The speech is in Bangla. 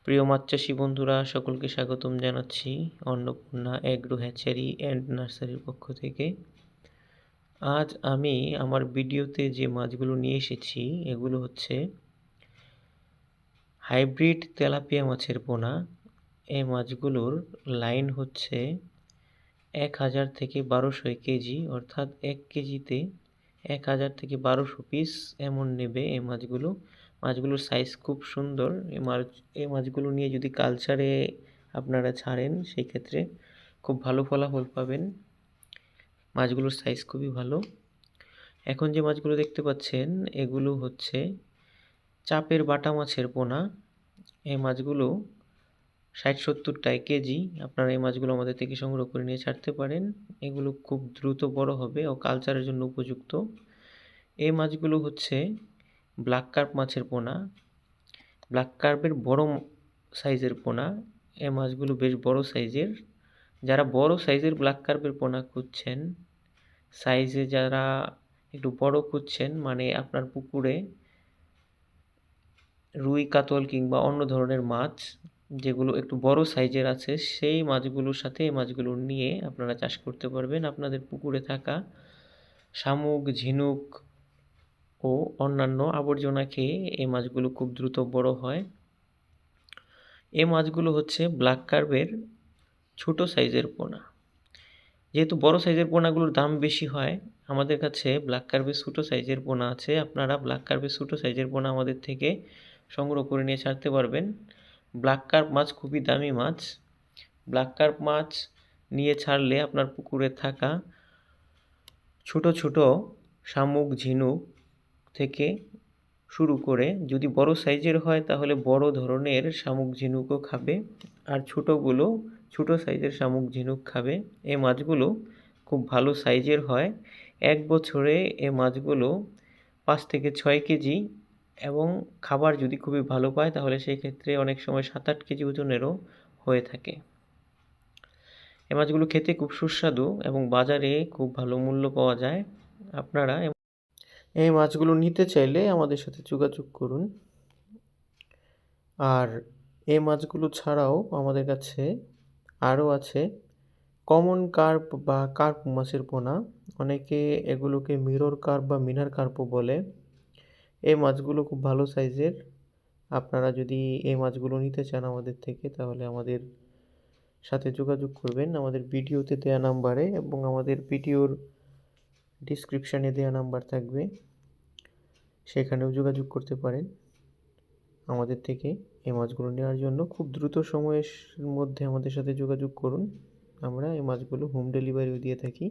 প্রিয় মাছ চাষি বন্ধুরা, সকলকে স্বাগতম জানাচ্ছি অন্নপূর্ণা এগ্রো হ্যাচারি অ্যান্ড নার্সারির পক্ষ থেকে। আজ আমি আমার ভিডিওতে যে মাছগুলো নিয়ে এসেছি এগুলো হচ্ছে হাইব্রিড তেলাপিয়া মাছের পোনা। এই মাছগুলোর লাইন হচ্ছে 1000 থেকে 1200 কেজি, অর্থাৎ 1 কেজিতে 1000 থেকে 1200 পিস এমন নেবে এই মাছগুলো। মাছগুলোর সাইজ খুব সুন্দর। এই মাছগুলো নিয়ে যদি কালচারে আপনারা ছাড়েন সেক্ষেত্রে খুব ভালো ফলাফল পাবেন। মাছগুলোর সাইজ খুবই ভালো। এখন যে মাছগুলো দেখতে পাচ্ছেন এগুলো হচ্ছে চাপের বাটা মাছের পোনা। এই মাছগুলো 60-70 টাকা কেজি। আপনারা এই মাছগুলো আমাদের থেকে সংগ্রহ করে নিয়ে ছাড়তে পারেন। এগুলো খুব দ্রুত বড় হবে ও কালচারের জন্য উপযুক্ত। এই মাছগুলো হচ্ছে ব্ল্যাক কার্প মাছের পোনা। ব্ল্যাক কার্পের বড় সাইজের পোনা। এই মাছগুলো বেশ বড় সাইজের। যারা বড় সাইজের ব্ল্যাক কার্পের পোনা খুঁজছেন, সাইজে যারা একটু বড় খুঁজছেন, মানে আপনার পুকুরে রুই, কাতল কিংবা অন্য ধরনের মাছ যেগুলো একটু বড় সাইজের আছে, সেই মাছগুলোর সাথে এই মাছগুলো নিয়ে আপনারা চাষ করতে পারবেন। আপনাদের পুকুরে থাকা শামুক, ঝিনুক ও অন্যান্য আবর্জনা খেয়ে এই মাছগুলো খুব দ্রুত বড় হয়। এই মাছগুলো হচ্ছে ব্ল্যাক কার্পের ছোট সাইজের পোনা। যেহেতু বড় সাইজের পোনাগুলোর দাম বেশি হয়, আমাদের কাছে ব্ল্যাক কার্পের ছোটো সাইজের পোনা আছে। আপনারা ব্ল্যাক কার্পের ছোটো সাইজের পোনা আমাদের থেকে সংগ্রহ করে নিয়ে ছাড়তে পারবেন। ব্ল্যাক কার্প মাছ খুবই দামি মাছ। ব্ল্যাক কার্প মাছ নিয়ে ছাড়লে আপনার পুকুরে থাকা ছোট ছোট শামুক, ঝিনুক থেকে শুরু করে যদি বড় সাইজের হয় তাহলে বড় ধরনের শামুক, ঝিনুকও খাবে, আর ছোটোগুলো ছোট সাইজের শামুক, ঝিনুক খাবে। এই মাছগুলো খুব ভালো সাইজের হয়। 1 বছরে এই মাছগুলো 5 থেকে 6 কেজি, এবং খাবার যদি খুবই ভালো পায় তাহলে সেই ক্ষেত্রে অনেক সময় 7-8 কেজি ওজনেরও হয়ে থাকে। এই মাছগুলো খেতে খুব সুস্বাদু এবং বাজারে খুব ভালো মূল্য পাওয়া যায়। আপনারা এই মাছগুলো নিতে চাইলে আমাদের সাথে যোগাযোগ করুন। আর এই মাছগুলো ছাড়াও আমাদের কাছে আরও আছে কমন কার্প বা কার্প মাছের পোনা। অনেকে এগুলোকে মিরর কার্প বা মিনার কার্পও বলে। এই মাছগুলো খুব ভালো সাইজের। আপনারা যদি এই মাছগুলো নিতে চান আমাদের থেকে তাহলে আমাদের সাথে যোগাযোগ করবেন আমাদের ভিডিওতে দেওয়া নাম্বারে, এবং আমাদের ভিডিওর ডিসক্রিপশানে দেওয়া নাম্বার থাকবে, সেখানেও যোগাযোগ করতে পারেন আমাদের থেকে এই মাছগুলো নেওয়ার জন্য। খুব দ্রুত সময়ের মধ্যে আমাদের সাথে যোগাযোগ করুন। আমরা এই মাছগুলো হোম ডেলিভারিও দিয়ে থাকি।